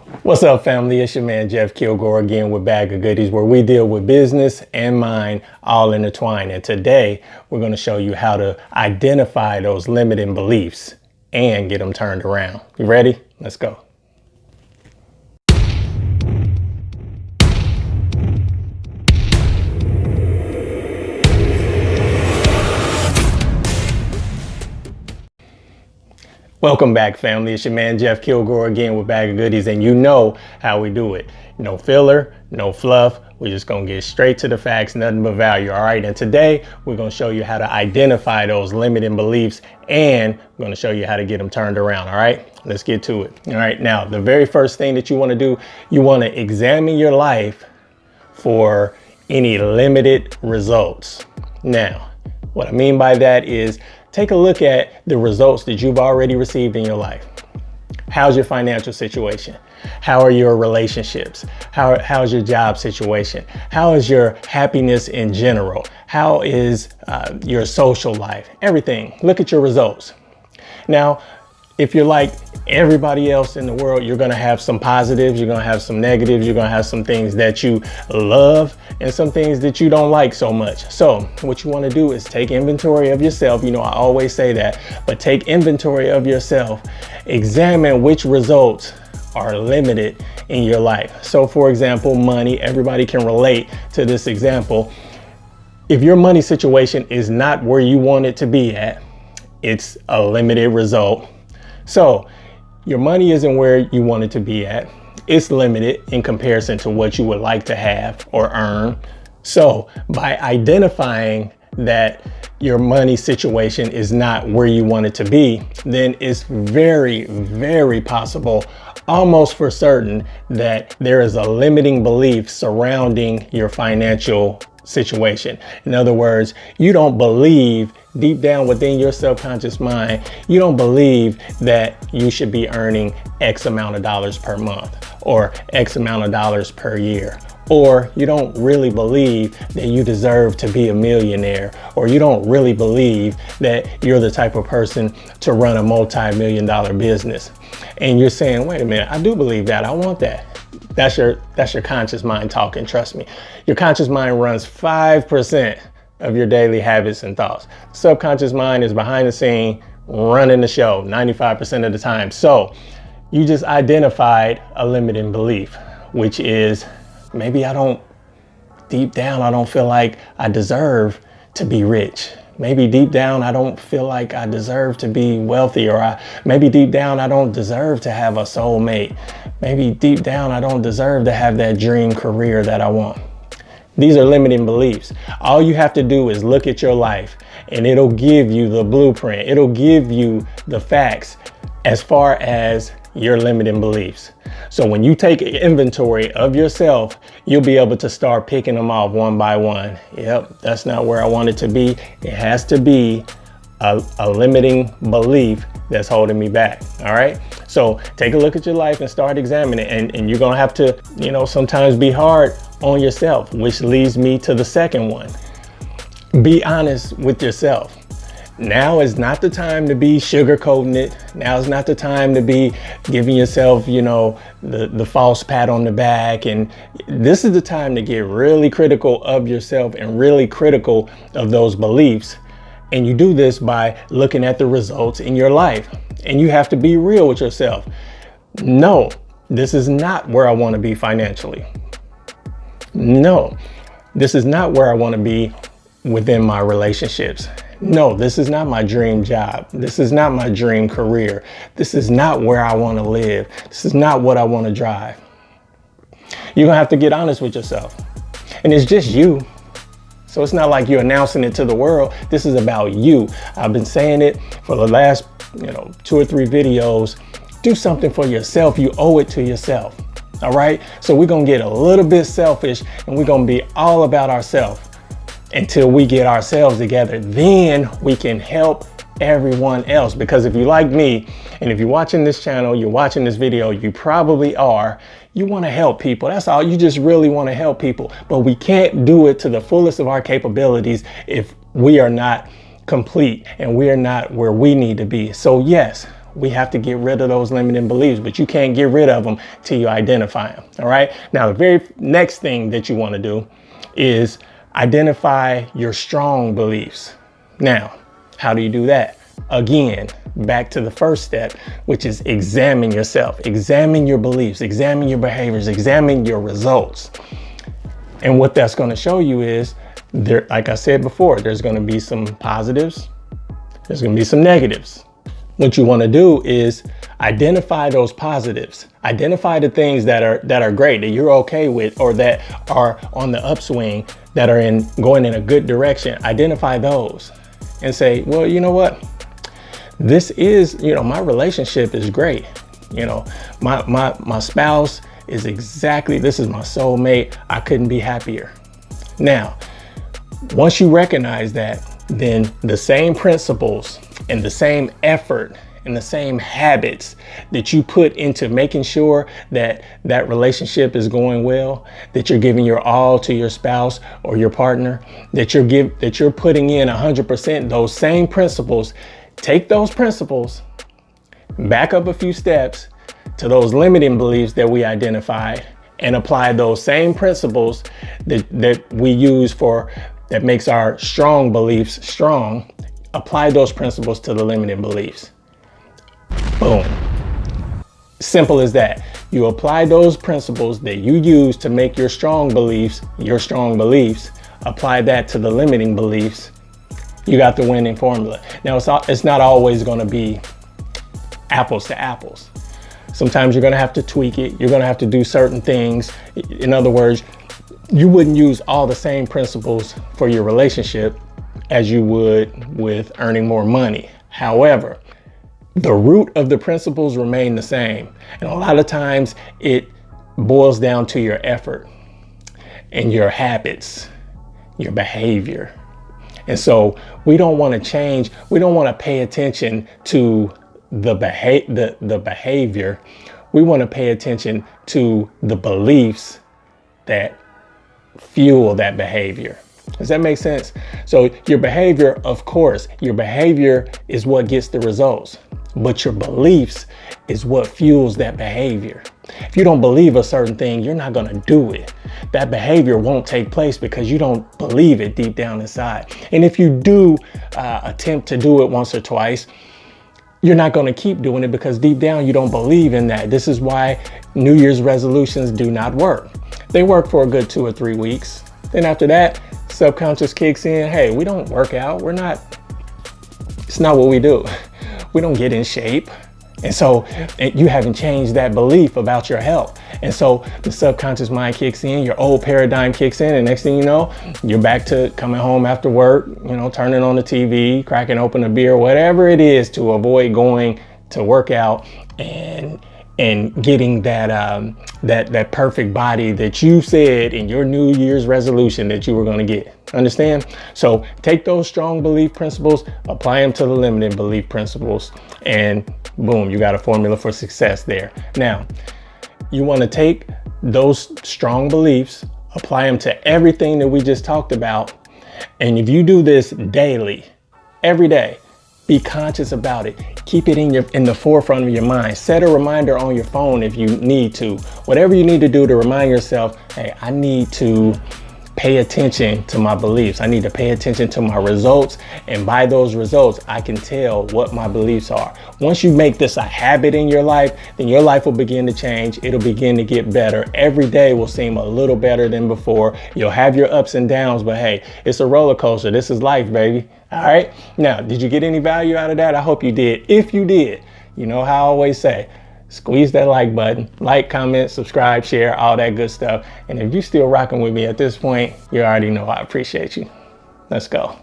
What's up, family? It's your man Jeff Kilgore again with Bag of Goodies, where we deal with business and mind all intertwined. And today we're going to show you how to identify those limiting beliefs and get them turned around. You ready? Let's go. Welcome back, family. It's your man Jeff Kilgore again with Bag of Goodies, and you know how we do it. No filler, no fluff. We're just gonna get straight to the facts, nothing but value. All right, and today we're gonna show you how to identify those limiting beliefs, and we're gonna show you how to get them turned around. All right, let's get to it. All right, now the very first thing that you want to do, you want to examine your life for any limited results. Now, what I mean by that is take a look at the results that you've already received in your life. How's your financial situation? How are your relationships? How's your job situation? How is your happiness in general? How is your social life? Everything. Look at your results. Now, if you're like everybody else in the world, you're gonna have some positives, you're gonna have some negatives, you're gonna have some things that you love and some things that you don't like so much. So what you wanna do is take inventory of yourself. You know, I always say that, but take inventory of yourself, examine which results are limited in your life. So for example, money, everybody can relate to this example. If your money situation is not where you want it to be at, it's a limited result. So your money isn't where you want it to be at. It's limited in comparison to what you would like to have or earn. So by identifying that your money situation is not where you want it to be, then it's very, very possible, almost for certain, that there is a limiting belief surrounding your financial situation. In other words, you don't believe deep down within your subconscious mind, you don't believe that you should be earning X amount of dollars per month or X amount of dollars per year. Or you don't really believe that you deserve to be a millionaire, or you don't really believe that you're the type of person to run a multi-million-dollar business. And you're saying, wait a minute, I do believe that, I want that. That's your conscious mind talking, trust me. Your conscious mind runs 5% of your daily habits and thoughts. Subconscious mind is behind the scene running the show 95% of the time. So you just identified a limiting belief, which is maybe deep down, I don't feel like I deserve to be rich. Maybe deep down, I don't feel like I deserve to be wealthy, or maybe deep down, I don't deserve to have a soulmate. Maybe deep down, I don't deserve to have that dream career that I want. These are limiting beliefs. All you have to do is look at your life and it'll give you the blueprint. It'll give you the facts as far as your limiting beliefs. So when you take inventory of yourself, you'll be able to start picking them off one by one. Yep, that's not where I want it to be. It has to be a limiting belief that's holding me back. All right. So take a look at your life and start examining it. And you're going to have to, sometimes be hard on yourself, which leads me to the second one. Be honest with yourself. Now is not the time to be sugarcoating it. Now is not the time to be giving yourself, the false pat on the back. And this is the time to get really critical of yourself and really critical of those beliefs. And you do this by looking at the results in your life. And you have to be real with yourself. No, this is not where I want to be financially. No, this is not where I want to be within my relationships. No, this is not my dream job. This is not my dream career. This is not where I want to live. This is not what I want to drive. You're going to have to get honest with yourself. And it's just you. So it's not like you're announcing it to the world. This is about you. I've been saying it for the last, 2 or 3 videos. Do something for yourself. You owe it to yourself. All right. So we're going to get a little bit selfish and we're going to be all about ourselves until we get ourselves together. Then we can help everyone else. Because if you like me, and if you're watching this channel, you're watching this video, you probably are, you want to help people. That's all. You just really want to help people. But we can't do it to the fullest of our capabilities if we are not complete and we are not where we need to be. So yes, We have to get rid of those limiting beliefs, but you can't get rid of them till you identify them. All right. Now, the very next thing that you want to do is identify your strong beliefs. Now, how do you do that? Again, back to the first step, which is examine yourself, examine your beliefs, examine your behaviors, examine your results. And what that's going to show you is there, like I said before, there's going to be some positives. There's going to be some negatives. What you want to do is identify those positives, identify the things that are great, that you're okay with, or that are on the upswing, that are going in a good direction. Identify those and say, well, you know what? This is, my relationship is great. My spouse is this is my soulmate. I couldn't be happier. Now, once you recognize that, then the same principles and the same effort and the same habits that you put into making sure that that relationship is going well, that you're giving your all to your spouse or your partner, that you're putting in 100%, those same principles. Take those principles, back up a few steps to those limiting beliefs that we identified, and apply those same principles that we use that makes our strong beliefs strong. Apply those principles to the limiting beliefs. Boom. Simple as that. You apply those principles that you use to make your strong beliefs, apply that to the limiting beliefs. You got the winning formula. Now, it's not always going to be apples to apples. Sometimes you're going to have to tweak it. You're going to have to do certain things. In other words, you wouldn't use all the same principles for your relationship as you would with earning more money. However, the root of the principles remain the same. And a lot of times it boils down to your effort and your habits, your behavior. And so we don't want to change. We don't want to pay attention to the behavior. We want to pay attention to the beliefs that fuel that behavior. Does that make sense? So your behavior, of course, your behavior is what gets the results, but your beliefs is what fuels that behavior. If you don't believe a certain thing, you're not going to do it. That behavior won't take place because you don't believe it deep down inside. And if you do attempt to do it once or twice, you're not going to keep doing it because deep down you don't believe in that. This is why New Year's resolutions do not work. They work for a good 2 or 3 weeks. Then after that, subconscious kicks in. Hey, we don't work out. It's not what we do. We don't get in shape. And so you haven't changed that belief about your health. And so the subconscious mind kicks in, your old paradigm kicks in, and next thing you know, you're back to coming home after work, turning on the TV, cracking open a beer, whatever it is to avoid going to work out and getting that perfect body that you said in your New Year's resolution that you were going to get. Understand? So take those strong belief principles, apply them to the limiting belief principles, and boom, you got a formula for success there. Now, you want to take those strong beliefs, apply them to everything that we just talked about. And if you do this daily, every day, be conscious about it. Keep it in the forefront of your mind. Set a reminder on your phone if you need to. Whatever you need to do to remind yourself, hey, I need to pay attention to my beliefs. I need to pay attention to my results. And by those results, I can tell what my beliefs are. Once you make this a habit in your life, then your life will begin to change. It'll begin to get better. Every day will seem a little better than before. You'll have your ups and downs, but hey, it's a roller coaster. This is life, baby. All right. Now, did you get any value out of that? I hope you did. If you did, you know how I always say, squeeze that like button, like, comment, subscribe, share, all that good stuff. And if you're still rocking with me at this point, you already know I appreciate you. Let's go.